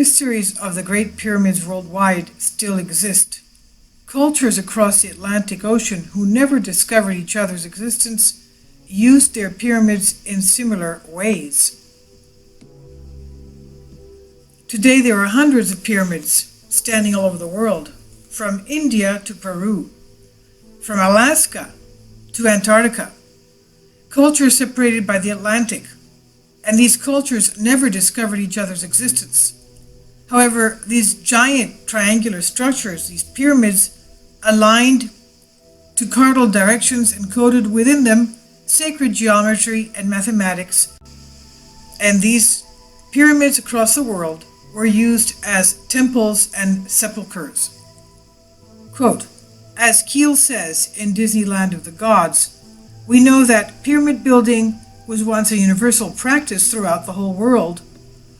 mysteries of the Great Pyramids worldwide still exist. Cultures across the Atlantic Ocean who never discovered each other's existence used their pyramids in similar ways. Today there are hundreds of pyramids standing all over the world, from India to Peru, from Alaska to Antarctica. Cultures separated by the Atlantic, and these cultures never discovered each other's existence. However, these giant triangular structures, these pyramids, aligned to cardinal directions encoded within them sacred geometry and mathematics, and these pyramids across the world were used as temples and sepulchres. Quote, as Keel says in Disneyland of the Gods, we know that pyramid building was once a universal practice throughout the whole world.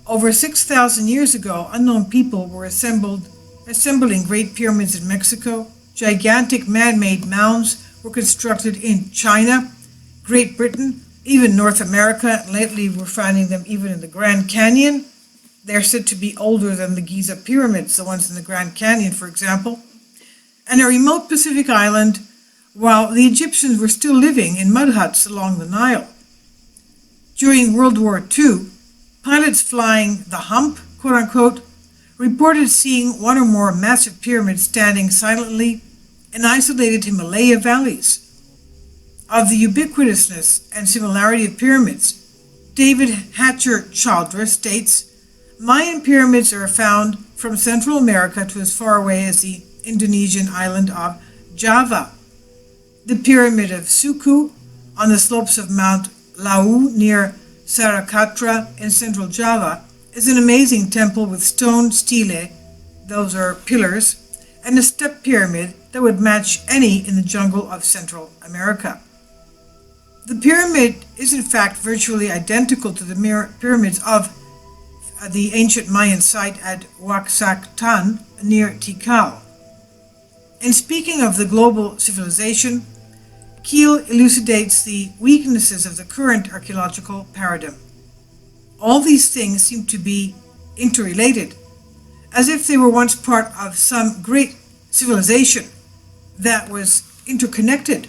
Over 6,000 years ago, unknown people were assembling great pyramids in Mexico. Gigantic man-made mounds were constructed in China, Great Britain, even North America. Lately, we're finding them even in the Grand Canyon. They're said to be older than the Giza pyramids, the ones in the Grand Canyon, for example. And a remote Pacific island, while the Egyptians were still living in mud huts along the Nile. During World War II, pilots flying the hump, quote-unquote, reported seeing one or more massive pyramids standing silently in isolated Himalaya valleys. Of the ubiquitousness and similarity of pyramids, David Hatcher Childress states, Mayan pyramids are found from Central America to as far away as the Indonesian island of Java. The pyramid of Suku on the slopes of Mount Lau near Sarakatra in central Java is an amazing temple with stone stelae, those are pillars, and a step pyramid that would match any in the jungle of Central America. The pyramid is in fact virtually identical to the pyramids of the ancient Mayan site at Huaxactan near Tikal. In speaking of the global civilization, Keel elucidates the weaknesses of the current archaeological paradigm. All these things seem to be interrelated, as if they were once part of some great civilization that was interconnected.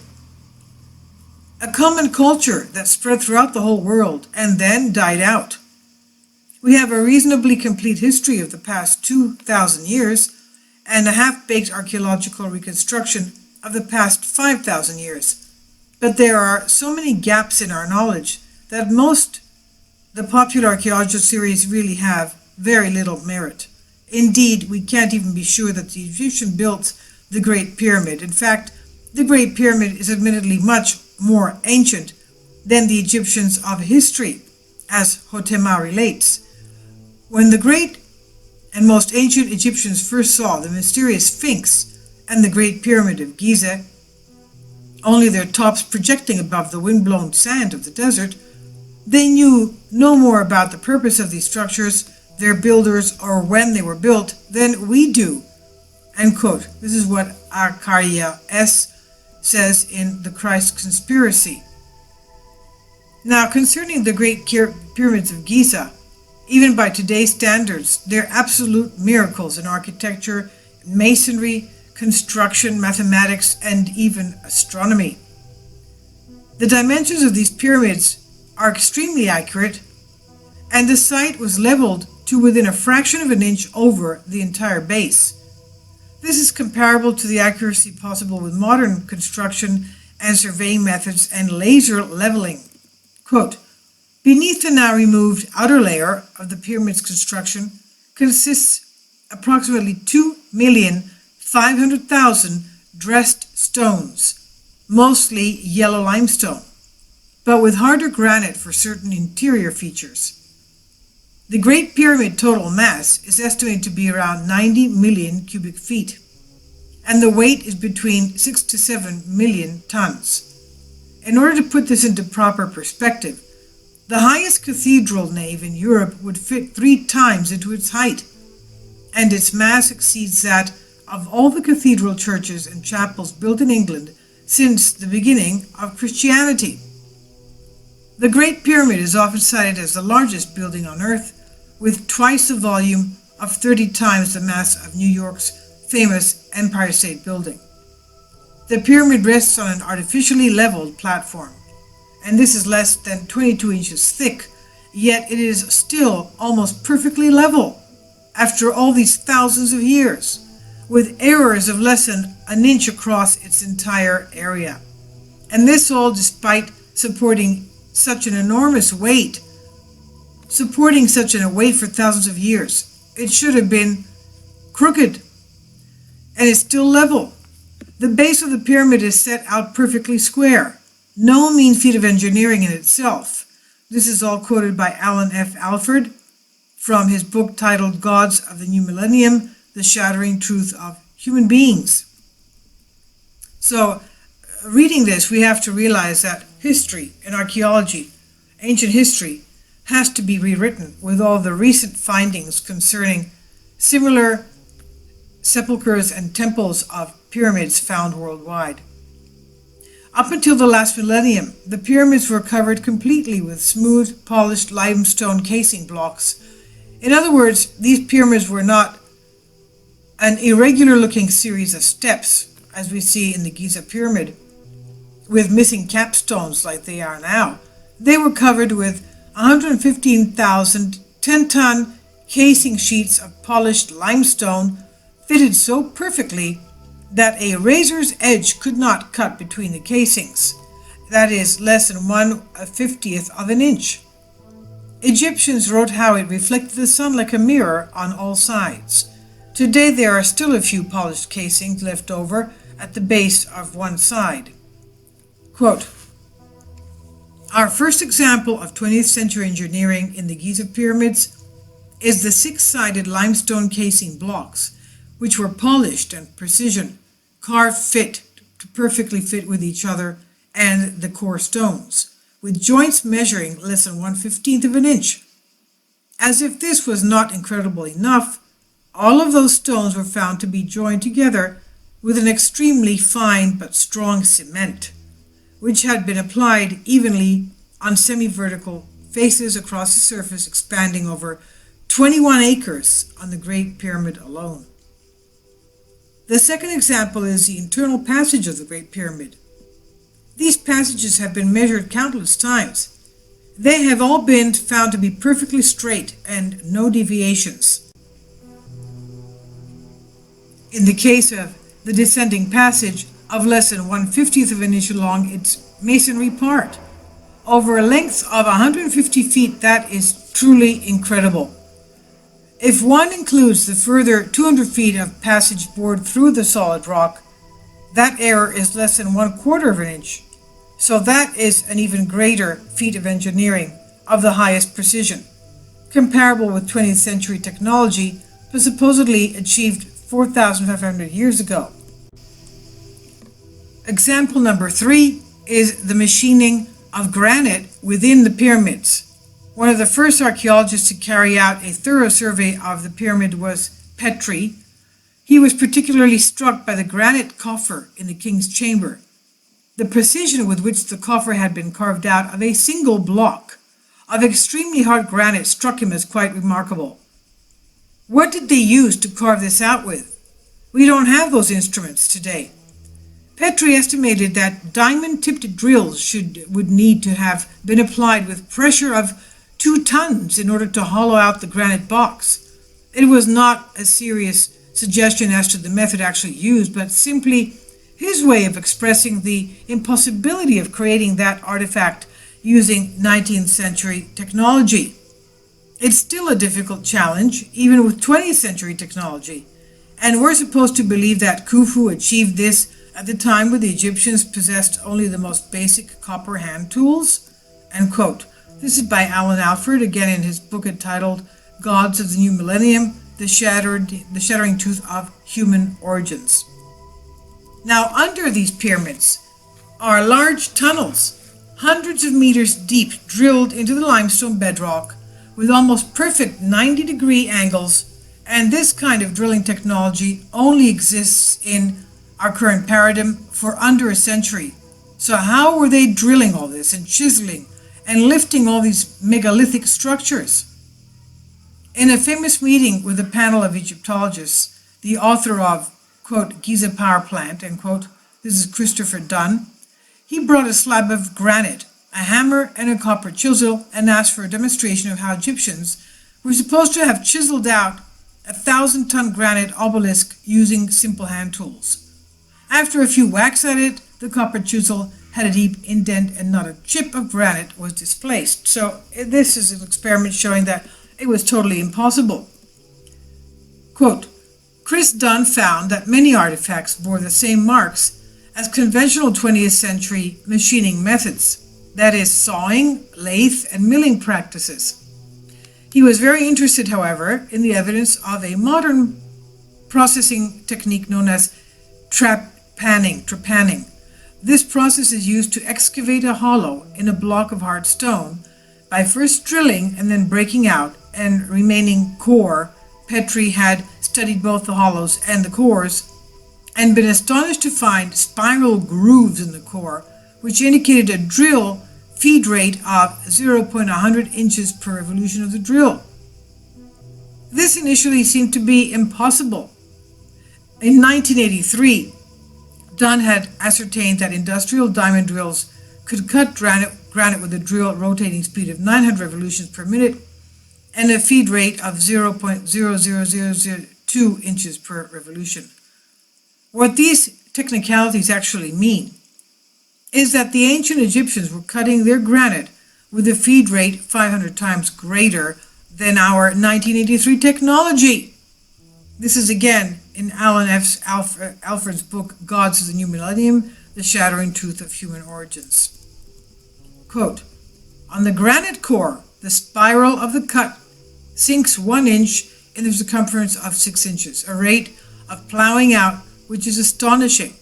A common culture that spread throughout the whole world and then died out. We have a reasonably complete history of the past 2,000 years and a half-baked archaeological reconstruction of the past 5,000 years. But there are so many gaps in our knowledge that the popular archaeological series really have very little merit. Indeed, we can't even be sure that the Egyptians built the Great Pyramid. In fact, the Great Pyramid is admittedly much more ancient than the Egyptians of history, as Hotema relates. When the great and most ancient Egyptians first saw the mysterious Sphinx and the Great Pyramid of Giza, only their tops projecting above the wind-blown sand of the desert, they knew no more about the purpose of these structures, their builders, or when they were built than we do. End quote. This is what Arcaria S. says in The Christ Conspiracy. Now, concerning the Great Pyramids of Giza, even by today's standards, they're absolute miracles in architecture, masonry, construction, mathematics, and even astronomy. The dimensions of these pyramids are extremely accurate, and the site was leveled to within a fraction of an inch over the entire base. This is comparable to the accuracy possible with modern construction and surveying methods and laser leveling. Quote, beneath the now removed outer layer of the pyramid's construction consists approximately 2,500,000 dressed stones, mostly yellow limestone, but with harder granite for certain interior features. The Great Pyramid total mass is estimated to be around 90 million cubic feet, and the weight is between 6 to 7 million tons. In order to put this into proper perspective, the highest cathedral nave in Europe would fit 3 times into its height, and its mass exceeds that of all the cathedral churches and chapels built in England since the beginning of Christianity. The Great Pyramid is often cited as the largest building on Earth, with twice the volume of 30 times the mass of New York's famous Empire State Building. The pyramid rests on an artificially leveled platform, and this is less than 22 inches thick, yet it is still almost perfectly level after all these thousands of years, with errors of less than an inch across its entire area. And this all despite supporting such an enormous weight, for thousands of years. It should have been crooked, and it's still level. The base of the pyramid is set out perfectly square. No mean feat of engineering in itself. This is all quoted by Alan F. Alford from his book titled Gods of the New Millennium, The Shattering Truth of Human Beings. So, reading this, we have to realize that history and archaeology, ancient history, has to be rewritten with all the recent findings concerning similar sepulchres and temples of pyramids found worldwide. Up until the last millennium, the pyramids were covered completely with smooth, polished limestone casing blocks. In other words, these pyramids were not an irregular-looking series of steps, as we see in the Giza pyramid, with missing capstones like they are now. They were covered with 115,000 10-ton casing sheets of polished limestone fitted so perfectly that a razor's edge could not cut between the casings. That is less than 1/50th of an inch. Egyptians wrote how it reflected the sun like a mirror on all sides. Today there are still a few polished casings left over at the base of one side. Quote, "Our first example of 20th century engineering in the Giza pyramids is the 6-sided limestone casing blocks, which were polished and precision, carved to perfectly fit with each other and the core stones, with joints measuring less than 1/15th of an inch. As if this was not incredible enough, all of those stones were found to be joined together with an extremely fine but strong cement, which had been applied evenly on semi-vertical faces across the surface, expanding over 21 acres on the Great Pyramid alone. The second example is the internal passage of the Great Pyramid. These passages have been measured countless times. They have all been found to be perfectly straight and no deviations. In the case of the descending passage of less than 1/50th of an inch along its masonry part, over a length of 150 feet, that is truly incredible. If one includes the further 200 feet of passage bored through the solid rock, that error is less than 1/4 of an inch. So that is an even greater feat of engineering of the highest precision, comparable with 20th century technology, but supposedly achieved 4,500 years ago. Example number 3 is the machining of granite within the pyramids. One of the first archaeologists to carry out a thorough survey of the pyramid was Petrie. He was particularly struck by the granite coffer in the king's chamber. The precision with which the coffer had been carved out of a single block of extremely hard granite struck him as quite remarkable. What did they use to carve this out with? We don't have those instruments today. Petrie estimated that diamond-tipped drills would need to have been applied with pressure of 2 tons in order to hollow out the granite box. It was not a serious suggestion as to the method actually used, but simply his way of expressing the impossibility of creating that artifact using 19th century technology. It's still a difficult challenge, even with 20th century technology, and we're supposed to believe that Khufu achieved this at the time when the Egyptians possessed only the most basic copper hand tools? End quote. This is by Alan Alford, again in his book entitled Gods of the New Millennium, The Shattering Truth of Human Origins. Now, under these pyramids are large tunnels, hundreds of meters deep, drilled into the limestone bedrock with almost perfect 90-degree angles, and this kind of drilling technology only exists in our current paradigm for under a century. So how were they drilling all this and chiseling and lifting all these megalithic structures? In a famous meeting with a panel of Egyptologists, the author of, quote, Giza Power Plant, end quote, this is Christopher Dunn, he brought a slab of granite, a hammer, and a copper chisel and asked for a demonstration of how Egyptians were supposed to have chiseled out a 1,000-ton granite obelisk using simple hand tools. After a few whacks at it, the copper chisel had a deep indent and not a chip of granite was displaced. So this is an experiment showing that it was totally impossible. Quote, Chris Dunn found that many artifacts bore the same marks as conventional 20th century machining methods, that is, sawing, lathe, and milling practices. He was very interested, however, in the evidence of a modern processing technique known as trepanning. This process is used to excavate a hollow in a block of hard stone by first drilling and then breaking out and remaining core. Petrie had studied both the hollows and the cores and been astonished to find spiral grooves in the core, which indicated a drill feed rate of 0.100 inches per revolution of the drill. This initially seemed to be impossible. In 1983, Dunn had ascertained that industrial diamond drills could cut granite with a drill rotating speed of 900 revolutions per minute and a feed rate of 0.00002 inches per revolution. What these technicalities actually mean is that the ancient Egyptians were cutting their granite with a feed rate 500 times greater than our 1983 technology. This is again in Alan F. Alfred's book, Gods of the New Millennium, The Shattering Truth of Human Origins. Quote, on the granite core, the spiral of the cut sinks 1 inch in the circumference of 6 inches, a rate of plowing out which is astonishing.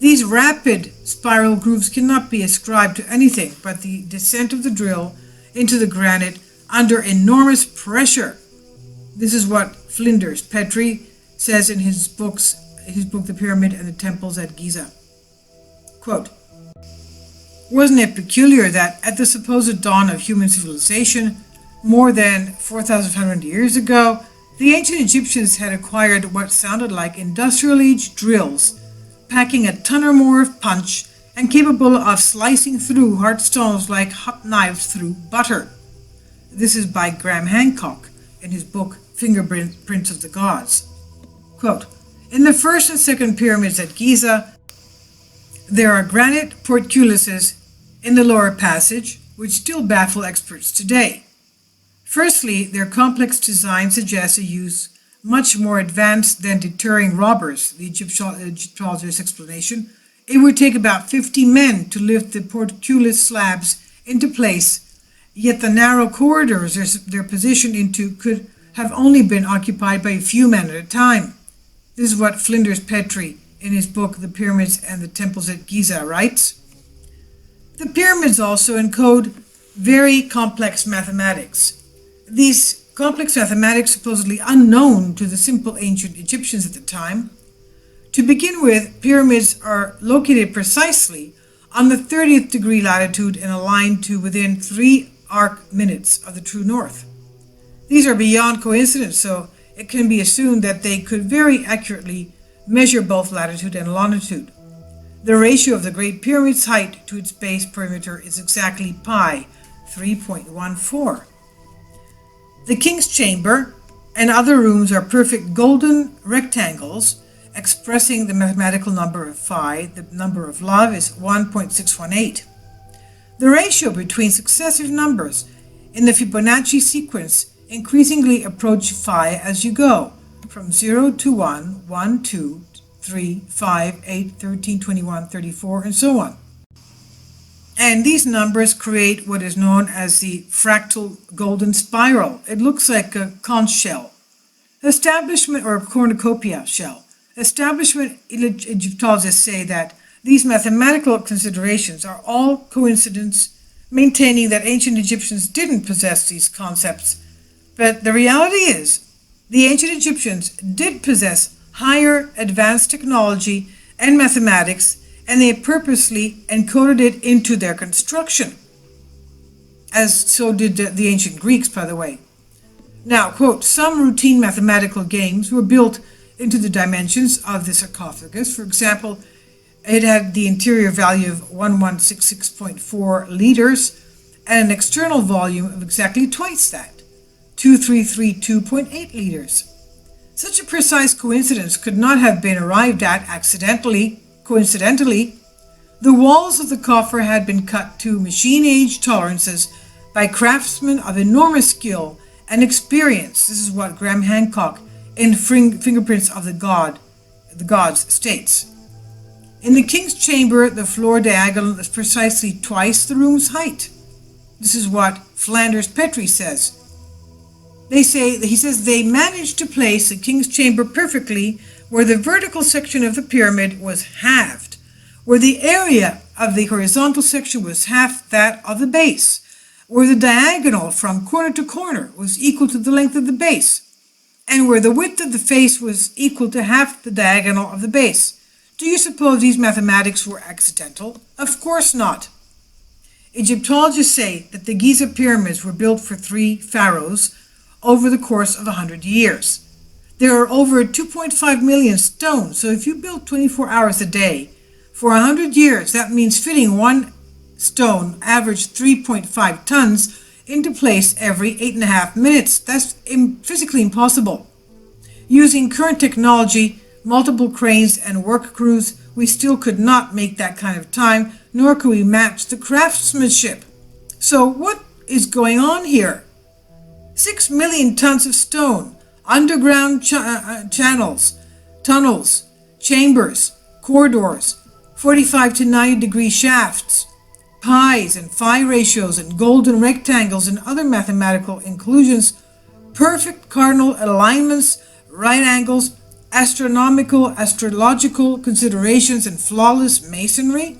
These rapid spiral grooves cannot be ascribed to anything but the descent of the drill into the granite under enormous pressure. This is what Flinders Petrie says in his book, The Pyramid and the Temples at Giza. Quote, wasn't it peculiar that at the supposed dawn of human civilization, more than 4,500 years ago, the ancient Egyptians had acquired what sounded like industrial-age drills, packing a ton or more of punch and capable of slicing through hard stones like hot knives through butter. This is by Graham Hancock in his book Fingerprints of the Gods. Quote, in the first and second pyramids at Giza, there are granite portcullises in the lower passage, which still baffle experts today. Firstly, their complex design suggests a use much more advanced than deterring robbers, the Egyptologist's explanation. It would take about 50 men to lift the portcullis slabs into place, yet the narrow corridors they're positioned into could have only been occupied by a few men at a time. This is what Flinders Petrie, in his book The Pyramids and the Temples at Giza, writes. The pyramids also encode very complex mathematics. These complex mathematics supposedly unknown to the simple ancient Egyptians at the time. To begin with, pyramids are located precisely on the 30th degree latitude and aligned to within 3 arc minutes of the true north. These are beyond coincidence, so it can be assumed that they could very accurately measure both latitude and longitude. The ratio of the Great Pyramid's height to its base perimeter is exactly pi 3.14. The King's Chamber and other rooms are perfect golden rectangles expressing the mathematical number of phi. The number of love is 1.618. The ratio between successive numbers in the Fibonacci sequence increasingly approach phi as you go, from 0 to 1, 1, 2, 3, 5, 8, 13, 21, 34, and so on. And these numbers create what is known as the fractal golden spiral. It looks like a conch shell. Establishment, or a cornucopia shell. Establishment Egyptologists say that these mathematical considerations are all coincidence, maintaining that ancient Egyptians didn't possess these concepts. But the reality is, the ancient Egyptians did possess higher advanced technology and mathematics, and they purposely encoded it into their construction, as so did the ancient Greeks, by the way. Now, quote, some routine mathematical games were built into the dimensions of the sarcophagus. For example, it had the interior value of 1166.4 liters and an external volume of exactly twice that, 2332.8 liters. Such a precise coincidence could not have been arrived at coincidentally. The walls of the coffer had been cut to machine-age tolerances by craftsmen of enormous skill and experience. This is what Graham Hancock in Fingerprints of the Gods states. In the king's chamber, the floor diagonal is precisely twice the room's height. This is what Flanders Petrie says. He says they managed to place the king's chamber perfectly where the vertical section of the pyramid was halved, where the area of the horizontal section was half that of the base, where the diagonal from corner to corner was equal to the length of the base, and where the width of the face was equal to half the diagonal of the base. Do you suppose these mathematics were accidental? Of course not. Egyptologists say that the Giza pyramids were built for 3 pharaohs over the course of 100 years. There are over 2.5 million stones, so if you build 24 hours a day for 100 years, that means fitting one stone, average 3.5 tons, into place every 8.5 minutes. That's physically impossible. Using current technology, multiple cranes and work crews, we still could not make that kind of time, nor could we match the craftsmanship. So what is going on here? 6 million tons of stone, underground channels, tunnels, chambers, corridors, 45 to 90 degree shafts, pies and phi ratios and golden rectangles and other mathematical inclusions, perfect cardinal alignments, right angles, astrological considerations, and flawless masonry.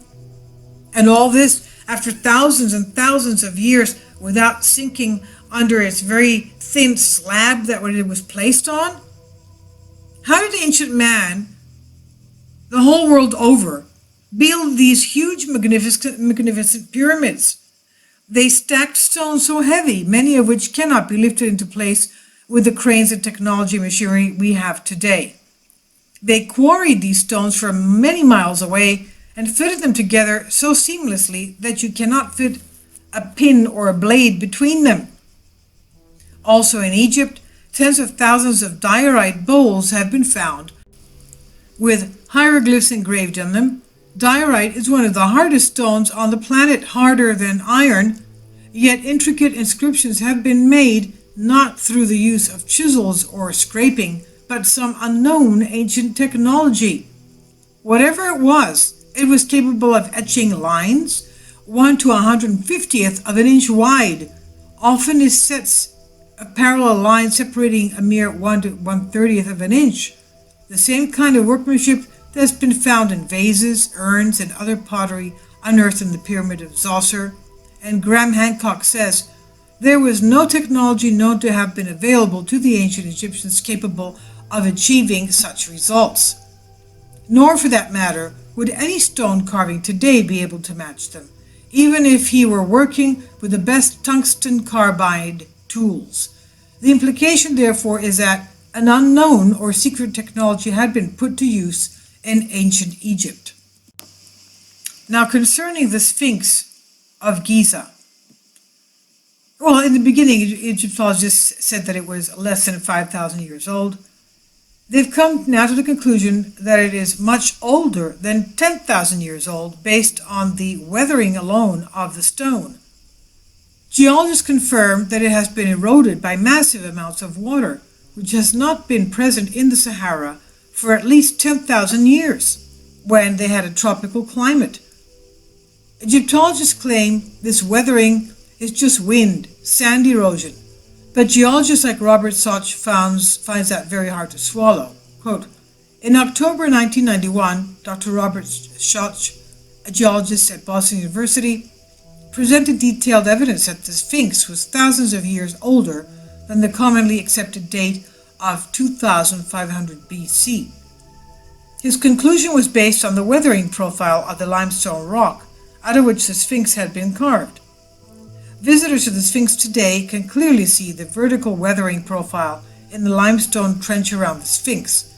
And all this after thousands and thousands of years without sinking under its very thin slab that it was placed on? How did ancient man, the whole world over, build these huge, magnificent pyramids? They stacked stones so heavy, many of which cannot be lifted into place with the cranes and technology machinery we have today. They quarried these stones from many miles away and fitted them together so seamlessly that you cannot fit a pin or a blade between them. Also in Egypt, tens of thousands of diorite bowls have been found with hieroglyphs engraved on them. Diorite is one of the hardest stones on the planet, harder than iron, yet intricate inscriptions have been made not through the use of chisels or scraping, but some unknown ancient technology. Whatever it was capable of etching lines 1 to 150th of an inch wide. Often it sets a parallel line separating a mere 1 to 1/30th of an inch. The same kind of workmanship that has been found in vases, urns, and other pottery unearthed in the Pyramid of Djoser. And Graham Hancock says, there was no technology known to have been available to the ancient Egyptians capable of achieving such results. Nor, for that matter, would any stone carving today be able to match them, even if he were working with the best tungsten carbide tools. The implication, therefore, is that an unknown or secret technology had been put to use in ancient Egypt. Now, concerning the Sphinx of Giza. Well, in the beginning, Egyptologists said that it was less than 5,000 years old. They've come now to the conclusion that it is much older than 10,000 years old based on the weathering alone of the stone. Geologists confirm that it has been eroded by massive amounts of water, which has not been present in the Sahara for at least 10,000 years, when they had a tropical climate. Egyptologists claim this weathering is just wind, sand erosion, but geologists like Robert Soch finds that very hard to swallow. Quote, in October 1991, Dr. Robert Soch, a geologist at Boston University, presented detailed evidence that the Sphinx was thousands of years older than the commonly accepted date of 2500 BC. His conclusion was based on the weathering profile of the limestone rock out of which the Sphinx had been carved. Visitors to the Sphinx today can clearly see the vertical weathering profile in the limestone trench around the Sphinx.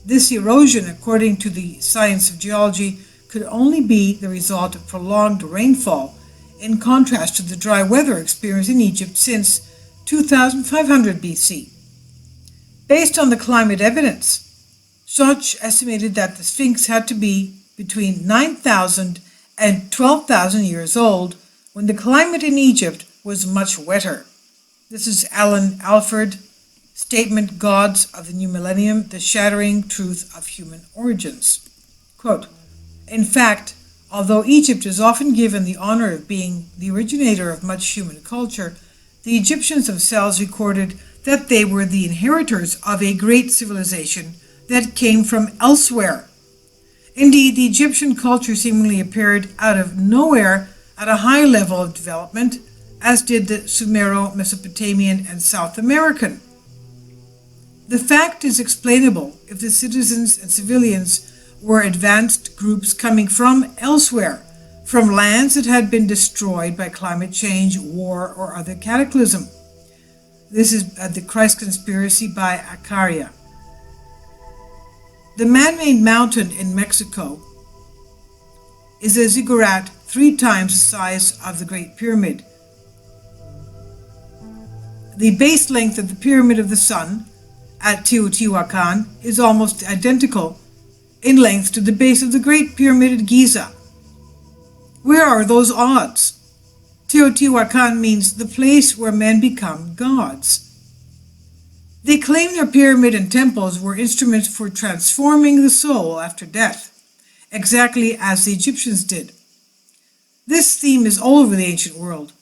This erosion, according to the science of geology, could only be the result of prolonged rainfall, in contrast to the dry weather experienced in Egypt since 2500 BC. Based on the climate evidence, Schoch estimated that the Sphinx had to be between 9,000 and 12,000 years old when the climate in Egypt was much wetter. This is Alan Alford, Statement Gods of the New Millennium, The Shattering Truth of Human Origins. Quote, in fact, although Egypt is often given the honor of being the originator of much human culture, the Egyptians themselves recorded that they were the inheritors of a great civilization that came from elsewhere. Indeed, the Egyptian culture seemingly appeared out of nowhere at a high level of development, as did the Sumero-Mesopotamian and South American. The fact is explainable if the citizens and civilians were advanced groups coming from elsewhere, from lands that had been destroyed by climate change, war, or other cataclysm. This is The Christ Conspiracy by Acaria. The man-made mountain in Mexico is a ziggurat 3 times the size of the Great Pyramid. The base length of the Pyramid of the Sun at Teotihuacan is almost identical in length to the base of the Great Pyramid at Giza. Where are those odds? Teotihuacan means the place where men become gods. They claim their pyramid and temples were instruments for transforming the soul after death, exactly as the Egyptians did. This theme is all over the ancient world.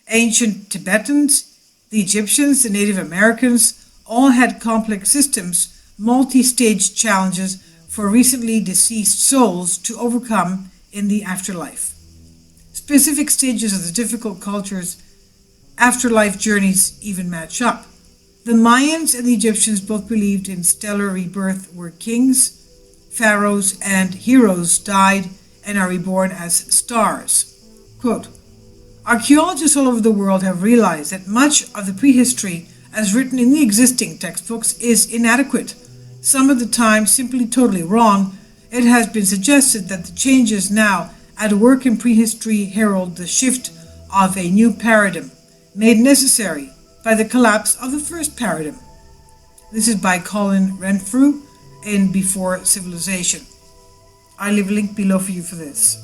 Ancient Tibetans, the Egyptians, the Native Americans, all had complex systems, multi-stage challenges for recently deceased souls to overcome in the afterlife. Specific stages of the difficult cultures' afterlife journeys even match up. The Mayans and the Egyptians both believed in stellar rebirth, where kings, pharaohs, and heroes died and are reborn as stars. Quote, archaeologists all over the world have realized that much of the prehistory as written in the existing textbooks is inadequate. Some of the time simply totally wrong. It has been suggested that the changes now at work in prehistory herald the shift of a new paradigm, made necessary by the collapse of the first paradigm. This is by Colin Renfrew in Before Civilization. I'll leave a link below for you for this.